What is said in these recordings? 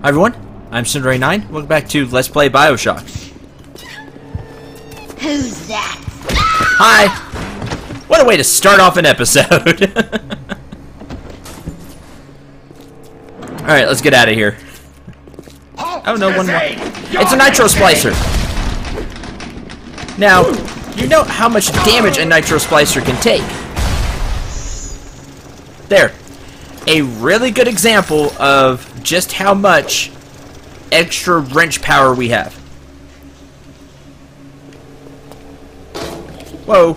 Hi everyone, I'm Sundray9. Welcome back to Let's Play Bioshock. Who's that? Hi! What a way to start off an episode! Alright, let's get out of here. Oh no, one more. It's a nitro splicer! Now, you know how much damage a nitro splicer can take. There. A really good example of just how much extra wrench power we have. Whoa.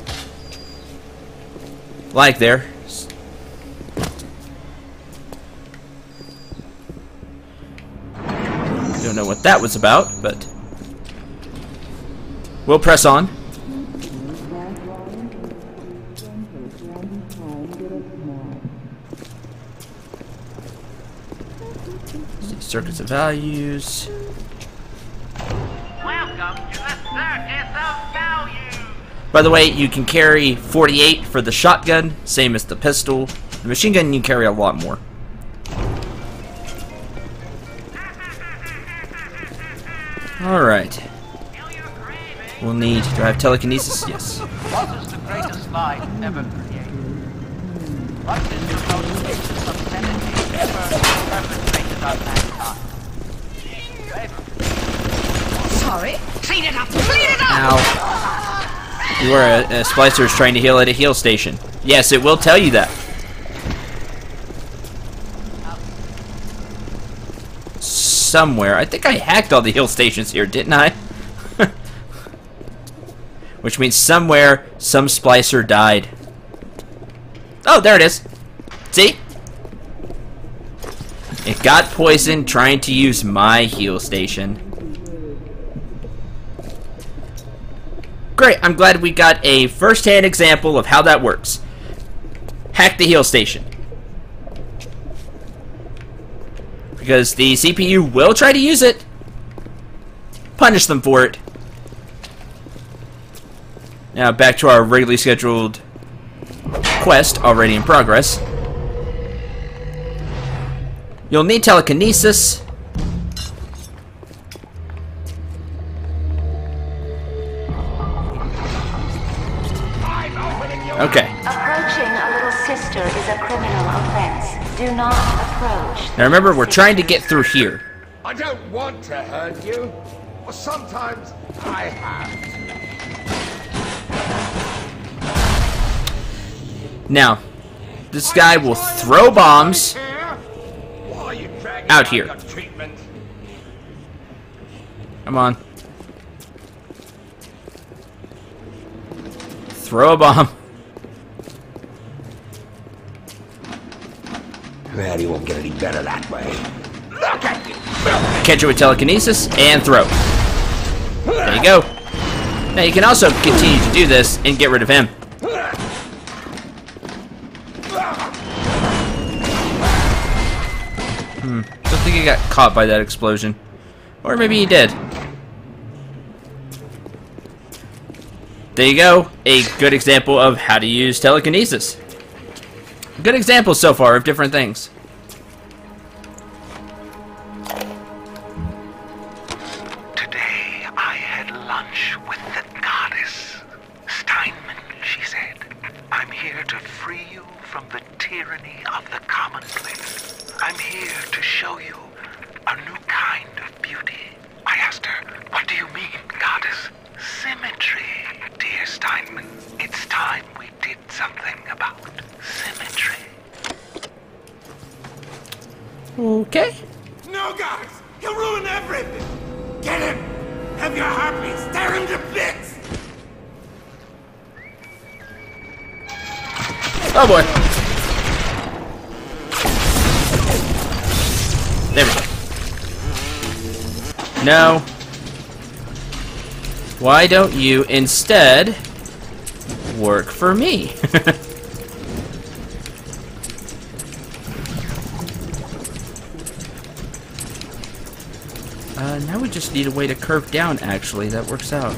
Like there. Don't know what that was about, but we'll press on. Circuits of values. Welcome to the circus of value. By the way, you can carry 48 for the shotgun, same as the pistol. The machine gun you carry a lot more. Alright. We'll need... Do I have telekinesis? Yes. What is the greatest lie ever created? What is the most vicious obscenity ever perpetrated on mankind? Sorry. Clean it up! Clean it up! Ow. You are a splicer is trying to heal at a heal station. Yes, it will tell you that. Somewhere. I think I hacked all the heal stations here, didn't I? Which means somewhere, some splicer died. Oh, there it is. See? It got poisoned trying to use my heal station. Great, I'm glad we got a first-hand example of how that works. Hack the heal station. Because the CPU will try to use it. Punish them for it. Now back to our regularly scheduled quest, already in progress. You'll need telekinesis. Okay. Approaching a little sister is a criminal offense. Do not approach. Now remember, we're trying to get through here. I don't want to hurt you. Or sometimes I have. Now, this guy will throw bombs Why are you dragging out here. your treatment? Come on. Throw a bomb. Well, you won't get any better that way. Look at you! Catch it with telekinesis and throw. There you go. Now you can also continue to do this and get rid of him. Don't think he got caught by that explosion. Or maybe he did. There you go. A good example of how to use telekinesis. Good example so far of different things. Today I had lunch with the goddess. Steinman, she said. I'm here to free you from the tyranny of the commonplace. I'm here to show you a new kind of beauty. I asked her, what do you mean, goddess? Symmetry, dear Steinman. It's time we did something about symmetry. Okay. No, guys! He'll ruin everything! Get him! Have your harpies tear him to bits! Oh boy. There we go. No. Why don't you instead work for me? Now we just need a way to curve down, actually. That works out.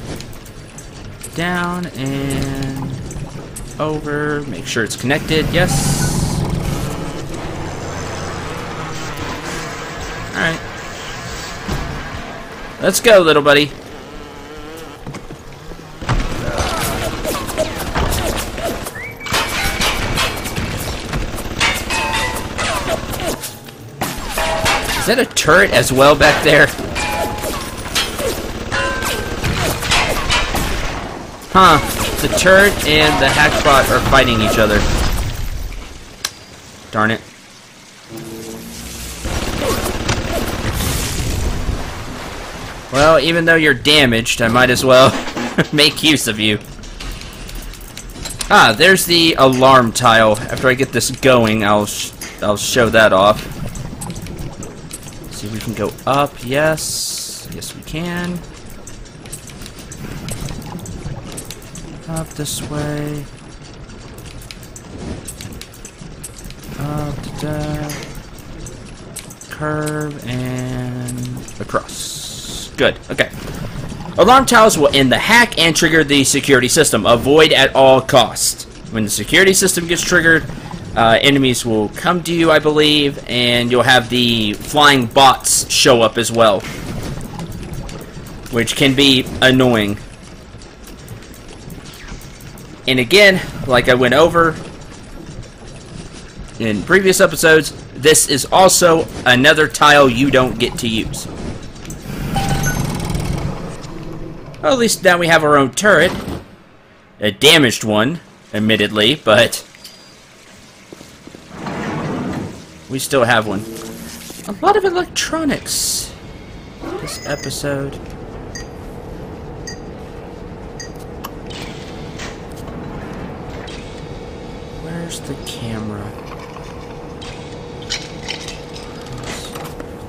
Down and over. Make sure it's connected. Yes. Alright. Let's go, little buddy. Is that a turret as well back there? Huh. The turret and the hackbot are fighting each other. Darn it. Well, even though you're damaged, I might as well make use of you. Ah, there's the alarm tile. After I get this going, I'll show that off. See if we can go up. Yes. Yes, we can. Up this way. Up to that. Curve and across. Good. Okay. Alarm tiles will end the hack and trigger the security system. Avoid at all costs. When the security system gets triggered, enemies will come to you, I believe, and you'll have the flying bots show up as well, which can be annoying. And again, like I went over in previous episodes, this is also another tile you don't get to use. Well, at least now we have our own turret. A damaged one, admittedly, but we still have one. A lot of electronics this episode. Where's the camera?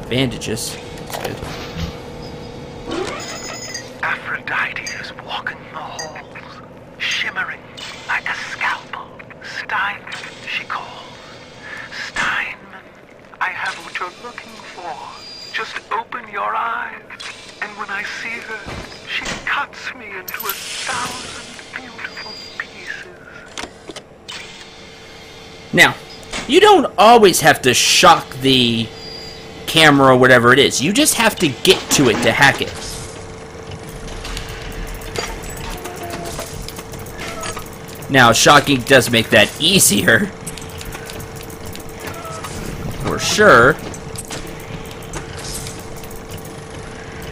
Bandages. That's good. Aphrodite is walking the halls, shimmering like a scalpel. Steinman, she calls. Steinman, I have what you're looking for. Just open your eyes, and when I see her, she cuts me into 1,000 beautiful pieces. Now, you don't always have to shock the camera or whatever it is. You just have to get to it to hack it. Now, shocking does make that easier. For sure.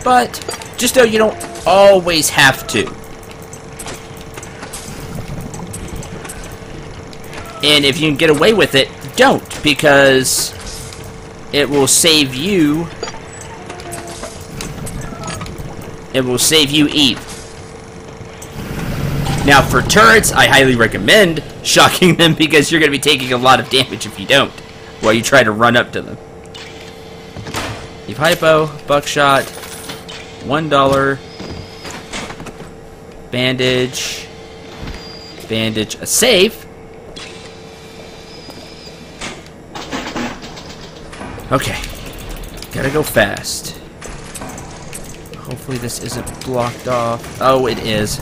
But, just know you don't always have to. And if you can get away with it, don't. Because it will save you. It will save you Eve. Now, for turrets, I highly recommend shocking them because you're going to be taking a lot of damage if you don't, while you try to run up to them. Eve hypo, buckshot, $1, bandage, a safe. Okay, gotta go fast. Hopefully this isn't blocked off. Oh, it is.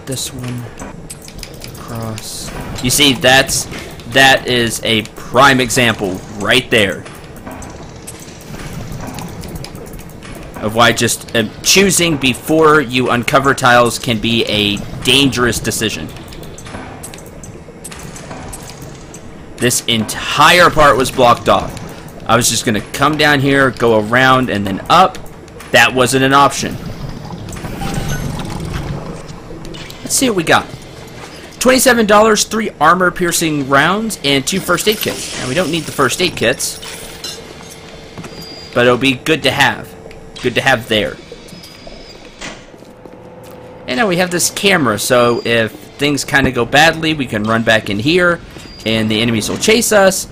This one across. You see, that is a prime example right there of why just choosing before you uncover tiles can be a dangerous decision. This entire part was blocked off. I was just gonna come down here, go around, and then up. That wasn't an option. Let's see what we got. $27, 3 armor-piercing rounds, and 2 first aid kits. Now, we don't need the first aid kits, but it'll be good to have. Good to have there. And now we have this camera, so if things kind of go badly, we can run back in here, and the enemies will chase us,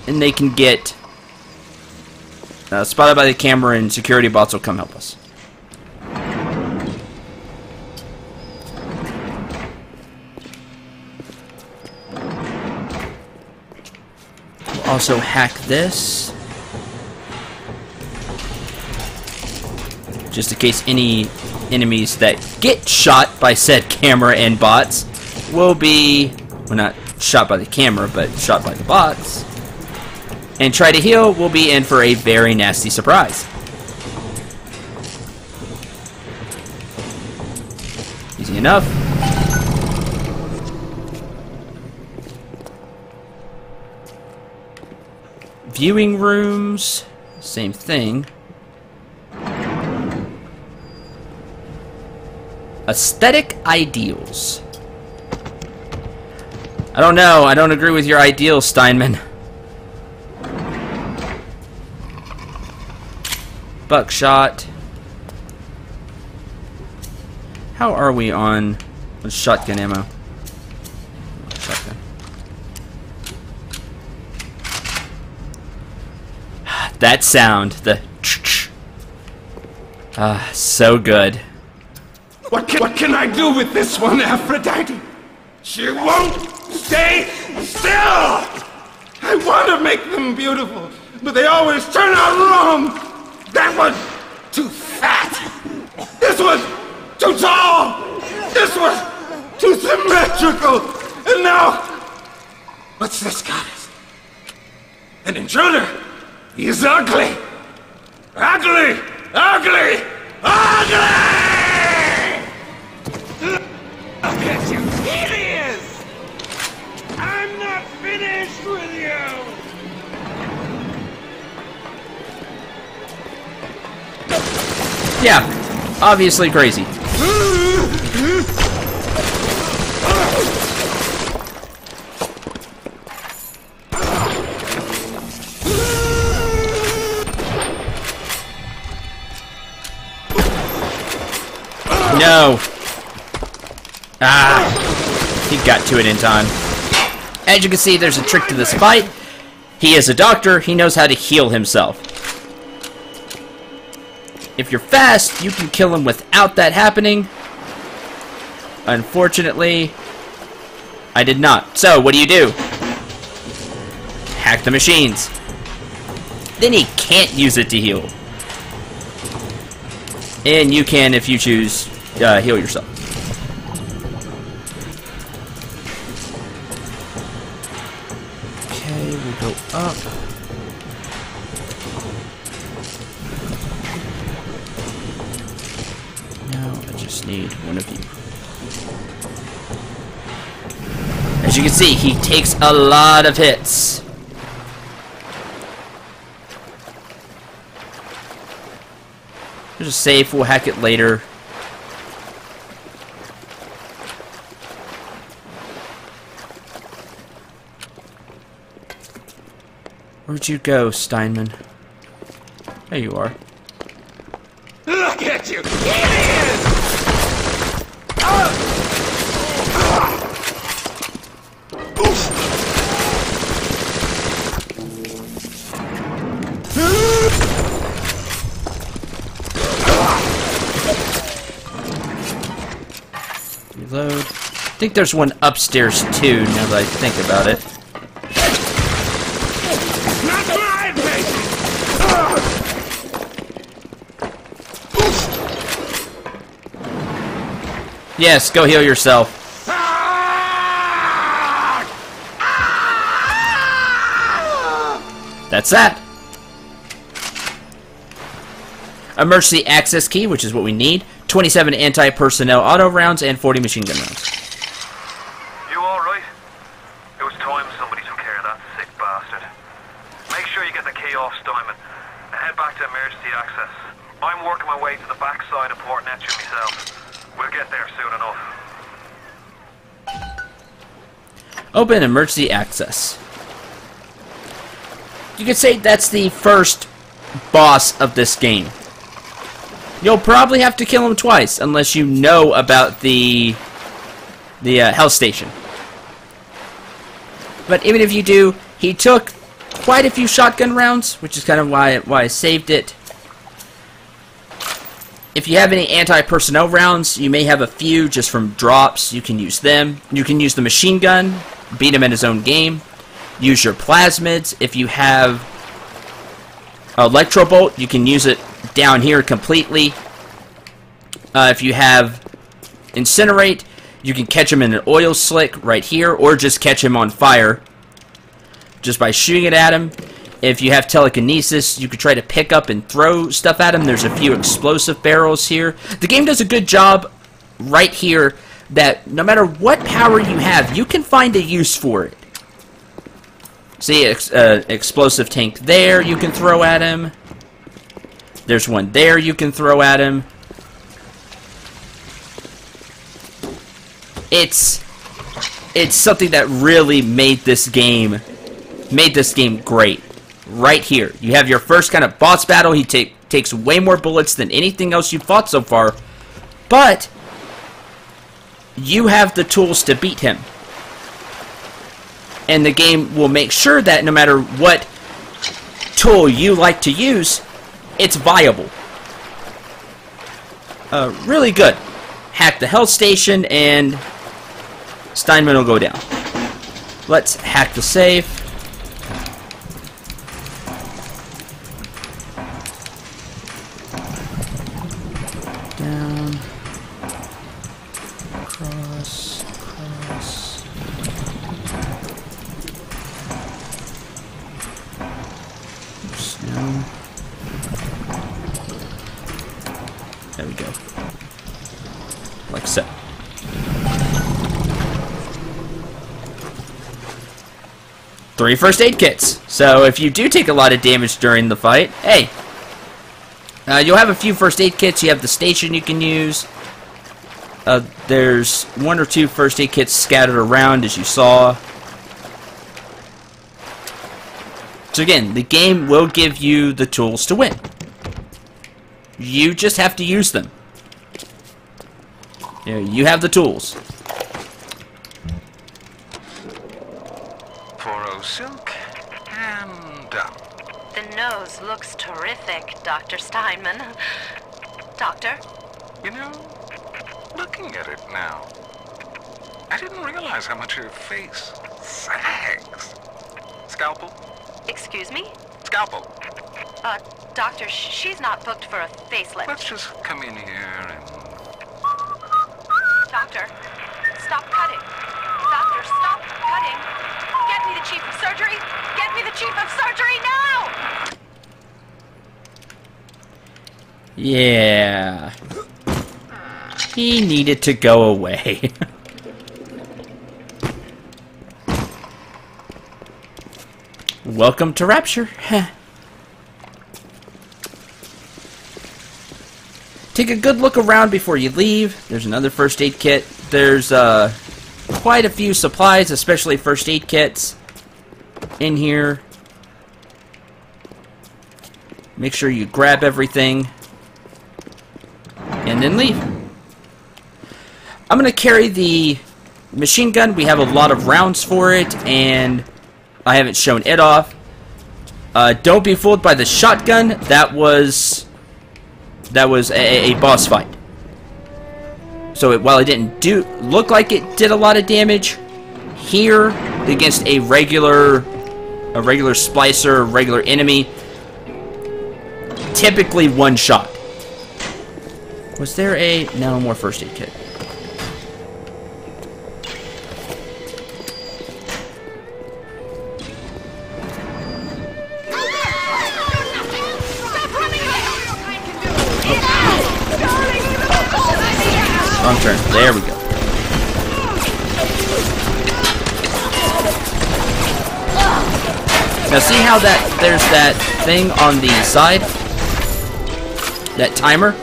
and they can get spotted by the camera, and security bots will come help us. Also hack this, just in case any enemies that get shot by said camera and bots will be, well, not shot by the camera, but shot by the bots, and try to heal, we'll be in for a very nasty surprise. Easy enough. Viewing rooms, same thing. Aesthetic ideals. I don't know. I don't agree with your ideals, Steinman. Buckshot. How are we on shotgun ammo? Shotgun. That sound, the so good. What can I do with this one, Aphrodite? She won't stay still! I want to make them beautiful, but they always turn out wrong! That was too fat! This was too tall! This was too symmetrical! And now... What's this goddess? An intruder! He's ugly! Ugly! Ugly! Ugly! Look at you! Here he is! I'm not finished with you! Yeah, obviously crazy. No. He got to it in time. As you can see, there's a trick to this fight. He is a doctor. He knows how to heal himself. If you're fast, you can kill him without that happening. Unfortunately, I did not. So, what do? Hack the machines. Then he can't use it to heal. And you can, if you choose, heal yourself. Okay, we'll go up. Now I just need one of you. As you can see, he takes a lot of hits. There's a safe, we'll hack it later. Where'd you go, Steinman? There you are. Look at you! Here he is! Reload. I think there's one upstairs too, now that I think about it. Not my patient! Yes, go heal yourself. That's that. Emergency access key, which is what we need. 27 anti-personnel auto rounds and 40 machine gun rounds. You alright? It was time somebody took care of that sick bastard. Make sure you get the key off Steinman and head back to emergency access. I'm working my way to the backside of Port Neptune myself. We'll get there soon enough. Open emergency access. You could say that's the first boss of this game. You'll probably have to kill him twice unless you know about the health station. But even if you do, he took quite a few shotgun rounds, which is kind of why I saved it. If you have any anti-personnel rounds, you may have a few just from drops. You can use them. You can use the machine gun, beat him in his own game. Use your plasmids. If you have Electrobolt, you can use it down here completely. If you have Incinerate, you can catch him in an oil slick right here, or just catch him on fire just by shooting it at him. If you have telekinesis, you could try to pick up and throw stuff at him. There's a few explosive barrels here. The game does a good job right here that no matter what power you have, you can find a use for it. See, explosive tank there you can throw at him. There's one there you can throw at him. It's something that really made this game great. Right here, you have your first kind of boss battle. He takes way more bullets than anything else you've fought so far, but you have the tools to beat him. And the game will make sure that no matter what tool you like to use, it's viable. Really good. Hack the health station and Steinman will go down. Let's hack the safe. Down. Cross. Down. There we go. Like so. Three first aid kits. So if you do take a lot of damage during the fight, hey, you'll have a few first aid kits. You have the station you can use. There's one or two first aid kits scattered around, as you saw. So again, the game will give you the tools to win. You just have to use them. You have the tools. Silk and down. The nose looks terrific, Dr. Steinman. Doctor? You know, looking at it now, I didn't realize how much her face sags. Scalpel? Excuse me? Scalpel. Doctor, she's not booked for a facelift. Let's just come in here and... Doctor, stop cutting. Doctor, stop cutting. Get me the chief of surgery. Get me the chief of surgery now! Yeah. He needed to go away. Welcome to Rapture. Take a good look around before you leave. There's another first aid kit. There's quite a few supplies, especially first aid kits in here. Make sure you grab everything and then leave. I'm going to carry the machine gun. We have a lot of rounds for it, and I haven't shown it off. Don't be fooled by the shotgun. That was a boss fight. So while it didn't look like it did a lot of damage, here against a regular splicer, regular enemy, typically one shot. Was there no more first aid kit? Wrong turn. There we go. Now see how there's that thing on the side? That timer?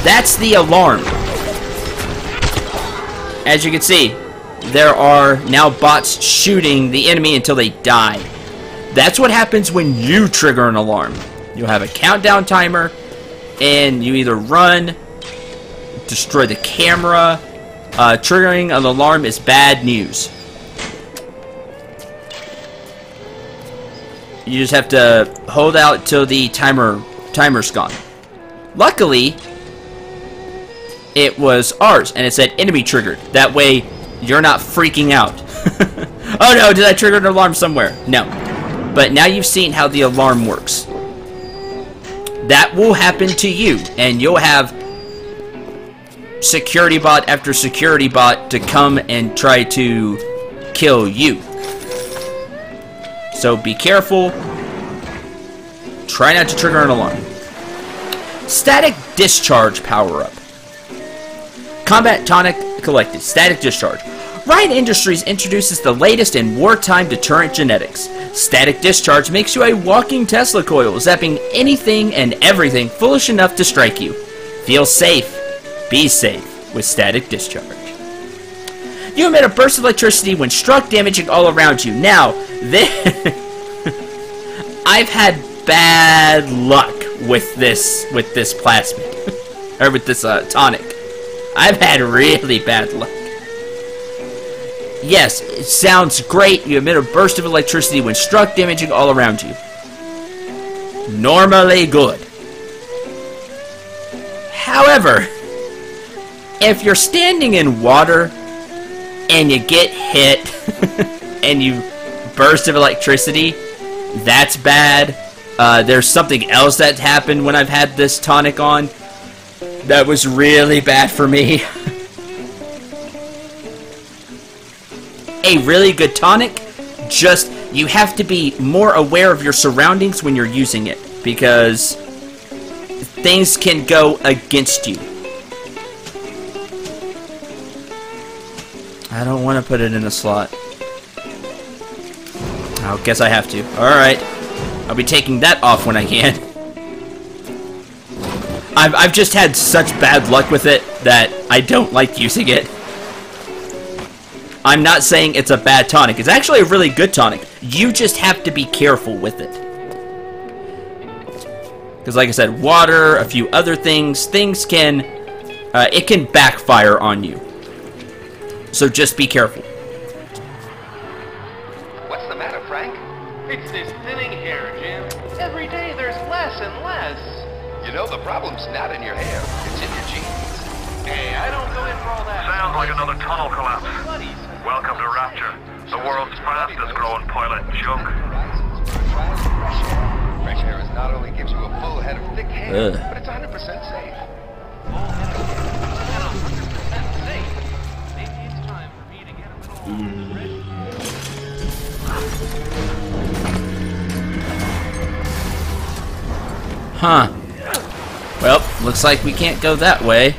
That's the alarm. As you can see, there are now bots shooting the enemy until they die. That's what happens when you trigger an alarm. You'll have a countdown timer, and you either run, destroy the camera. Triggering an alarm is bad news. You just have to hold out till the timer's gone. Luckily, it was ours, and it said enemy triggered. That way, you're not freaking out. Oh no, did I trigger an alarm somewhere? No. But now you've seen how the alarm works. That will happen to you, and you'll have security bot after security bot to come and try to kill you. So be careful. Try not to trigger an alarm. Static discharge power-up. Combat tonic collected. Static discharge. Riot Industries introduces the latest in wartime deterrent genetics. Static discharge makes you a walking Tesla coil, zapping anything and everything foolish enough to strike you. Feel safe. Be safe with static discharge. You emit a burst of electricity when struck, damaging all around you. Now, I've had bad luck with this plasmid, or with this tonic. I've had really bad luck. Yes, it sounds great. You emit a burst of electricity when struck, damaging all around you. Normally good. However, if you're standing in water and you get hit and you burst of electricity, that's bad. There's something else that happened when I've had this tonic on that was really bad for me. A really good tonic, just you have to be more aware of your surroundings when you're using it, because things can go against you. I don't want to put it in a slot. I guess I have to. Alright. I'll be taking that off when I can. I've just had such bad luck with it that I don't like using it. I'm not saying it's a bad tonic. It's actually a really good tonic. You just have to be careful with it. Because like I said, water, a few other things can... it can backfire on you. So just be careful. What's the matter, Frank? It's this thinning hair, Jim. Every day there's less and less. You know, the problem's not in your hair. It's in your genes. Hey, I don't go in for all that. Sounds like another tunnel collapse. Buddies. Welcome to Rapture, the world's fastest growing pilot junk. Fresh air not only gives you a full head of thick hair, but it's 100% safe. Full head of hair. 100% safe. Maybe it's time for me to get a little Huh. Well, looks like we can't go that way.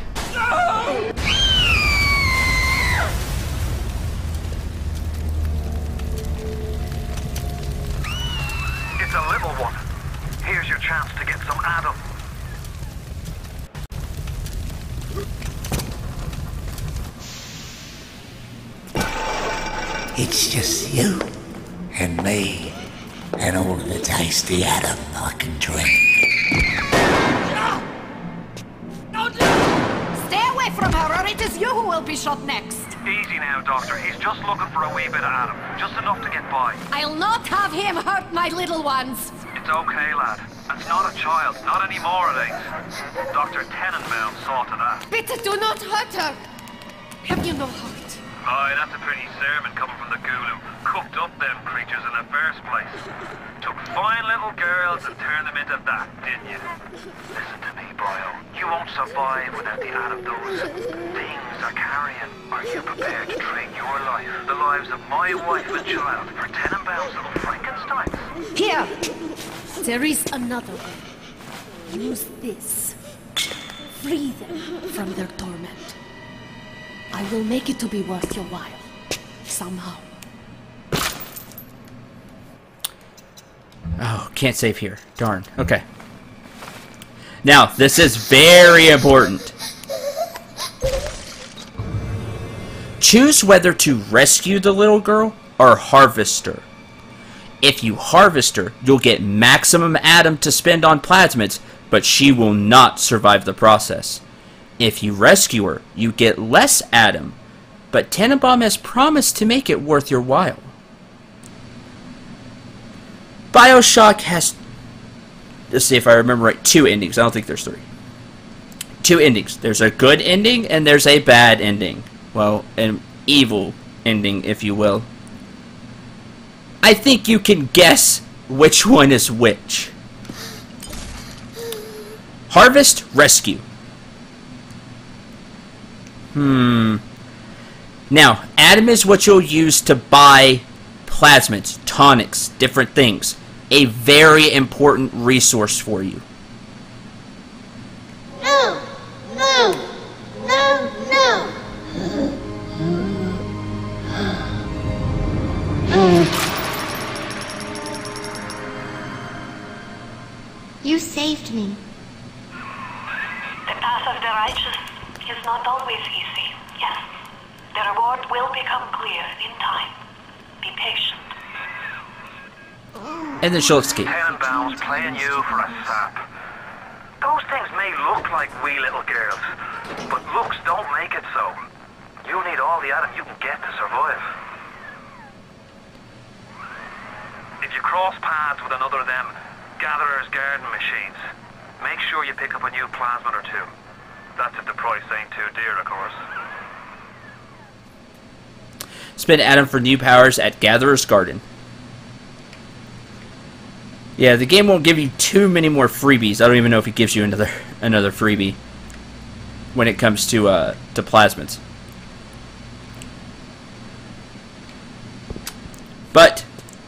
It's a little one. Here's your chance to get some Adam. It's just you and me and all the tasty Adam I can drink. Stay away from her, or it is you who will be shot next. Easy now, Doctor. He's just looking for a wee bit of Adam. Just enough to get by. I'll not have him hurt my little ones. It's okay, lad. It's not a child. Not anymore, it ain't. Dr. Tenenbaum saw to that. Bitte do not hurt her. Have you no heart? Aye, that's a pretty sermon coming from the ghoul who cooked up them creatures in the first place. Took fine little girls and turned them into that, didn't you? Listen to me, Bio. You won't survive without the Adam those things are carrying. Are you prepared to trade your life, the lives of my wife and child, for Tenenbaum's little Frankensteins? Here. There is another way. Use this. Free them from their torment. I will make it to be worth your while. Somehow. Oh, can't save here. Darn. Okay. Now, this is very important. Choose whether to rescue the little girl or harvest her. If you harvest her, you'll get maximum Adam to spend on plasmids, but she will not survive the process. If you rescue her, you get less Adam, but Tenenbaum has promised to make it worth your while. Bioshock has, let's see if I remember right, 2 endings. I don't think there's 3. 2 endings. There's a good ending and there's a bad ending. Well, an evil ending, if you will. I think you can guess which one is which. Harvest, rescue. Now, Adam is what you'll use to buy plasmids, tonics, different things. A very important resource for you. No! No! No! No! You saved me. The path of the righteous is not always easy, yes. The reward will become clear in time. Be patient. And then she'll escape. Tenenbaum's playing you for a sap. Those things may look like wee little girls, but looks don't make it so. You need all the Adam you can get to survive. If you cross paths with another of them Gatherer's Garden machines, make sure you pick up a new plasmid or two. That's if the price ain't too dear, of course. Spend Adam for new powers at Gatherer's Garden. Yeah, the game won't give you too many more freebies. I don't even know if it gives you another freebie when it comes to plasmids. But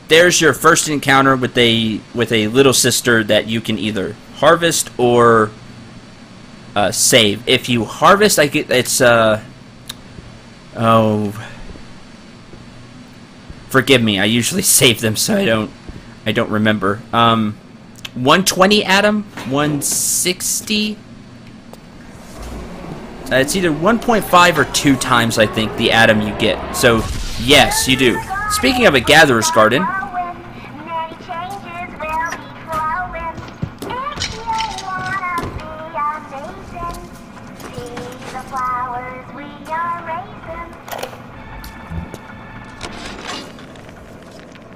there's your first encounter with a little sister that you can either harvest or save. If you harvest, it's forgive me. I usually save them, so I don't remember. 120 Adam, 160. It's either 1.5 or 2 times, I think, the Adam you get. So yes, you do. Speaking of a Gatherer's Garden,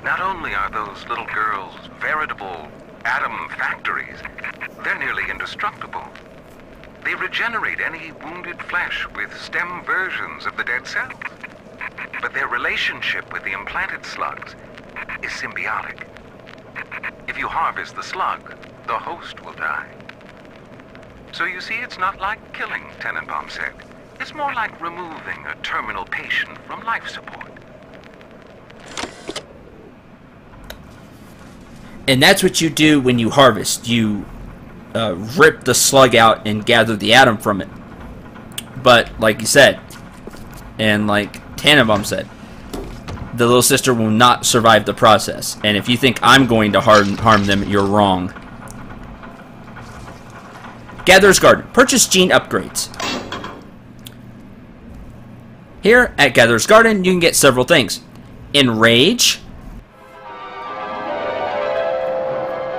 Not only are those little girls veritable atom factories, they're nearly indestructible. They regenerate any wounded flesh with stem versions of the dead cells. But their relationship with the implanted slugs is symbiotic. If you harvest the slug, the host will die. So you see, it's not like killing, Tenenbaum said. It's more like removing a terminal patient from life support. and that's what you do when you harvest. You rip the slug out and gather the Adam from it. But like you said, and like Tenenbaum said, the little sister will not survive the process. And if you think I'm going to harm them, you're wrong. Gatherer's Garden. Purchase gene upgrades. Here at Gatherer's Garden, you can get several things. Enrage.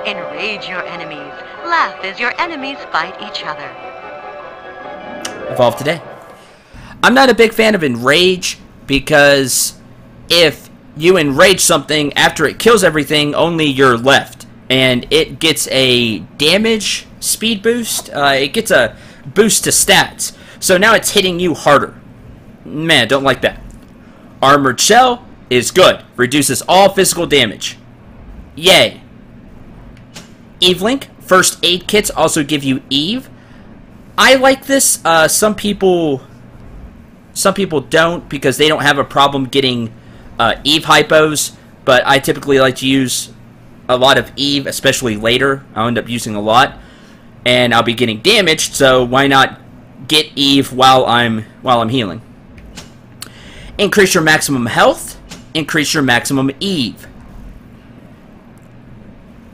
Enrage your enemies. Laugh as your enemies fight each other. Evolve today. I'm not a big fan of Enrage because if you enrage something after it kills everything, only you're left. And it gets a damage speed boost. It gets a boost to stats. So now it's hitting you harder. Man, don't like that. Armored Shell is good. Reduces all physical damage. Yay. Eve Link. First aid kits also give you Eve. I like this. Some people don't because they don't have a problem getting Eve hypos. But I typically like to use a lot of Eve, especially later. I'll end up using a lot, and I'll be getting damaged. So why not get Eve while I'm healing? Increase your maximum health. Increase your maximum Eve.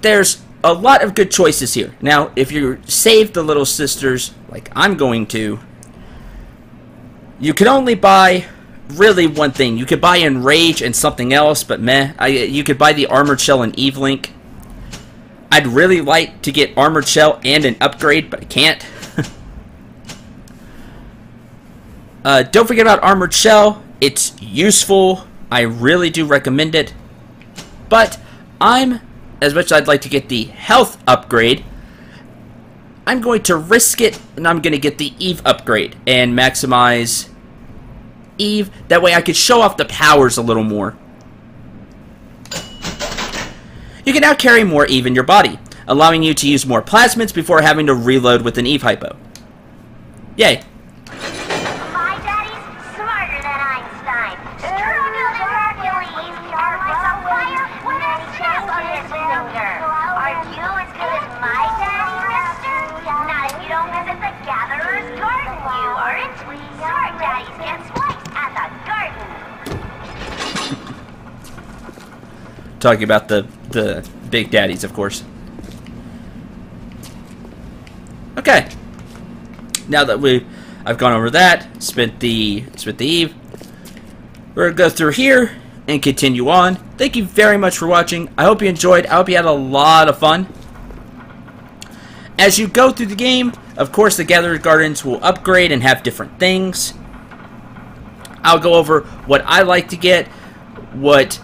There's a lot of good choices here. Now, if you save the little sisters, like I'm going to, you can only buy really one thing. You could buy Enrage and something else, but meh. You could buy the Armored Shell and Eve Link. I'd really like to get Armored Shell and an upgrade, but I can't. Don't forget about Armored Shell. It's useful. I really do recommend it. But as much as I'd like to get the health upgrade, I'm going to risk it, and I'm going to get the Eve upgrade and maximize Eve. That way I could show off the powers a little more. You can now carry more Eve in your body, allowing you to use more plasmids before having to reload with an Eve hypo. Yay. My daddy's smarter than Einstein. Hercules, our Talking about the big daddies, of course. Okay. Now that I've gone over that, spent the eve, we're gonna go through here and continue on. Thank you very much for watching. I hope you enjoyed. I hope you had a lot of fun. As you go through the game, of course, the Gathered Gardens will upgrade and have different things. I'll go over what I like to get, what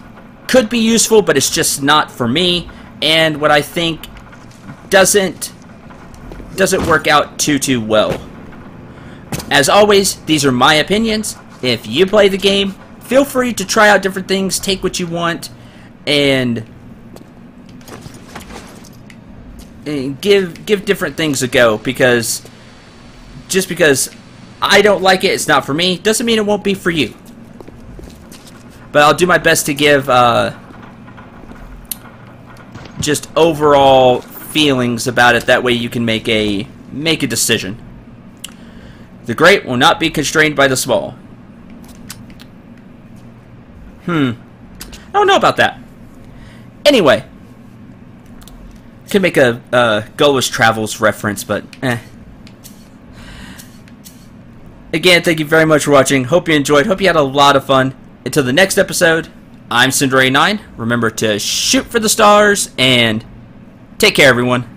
could be useful, but it's just not for me, and what I think doesn't work out too well. As always, these are my opinions. If you play the game, feel free to try out different things, take what you want, and give different things a go, because just because I don't like it, it's not for me, doesn't mean it won't be for you. But I'll do my best to give just overall feelings about it. That way you can make a decision. The great will not be constrained by the small. I don't know about that. Anyway, could make a Gulliver's Travels reference, but Again, thank you very much for watching. Hope you enjoyed. Hope you had a lot of fun. Until the next episode, I'm Cinder89. Remember to shoot for the stars, and take care, everyone.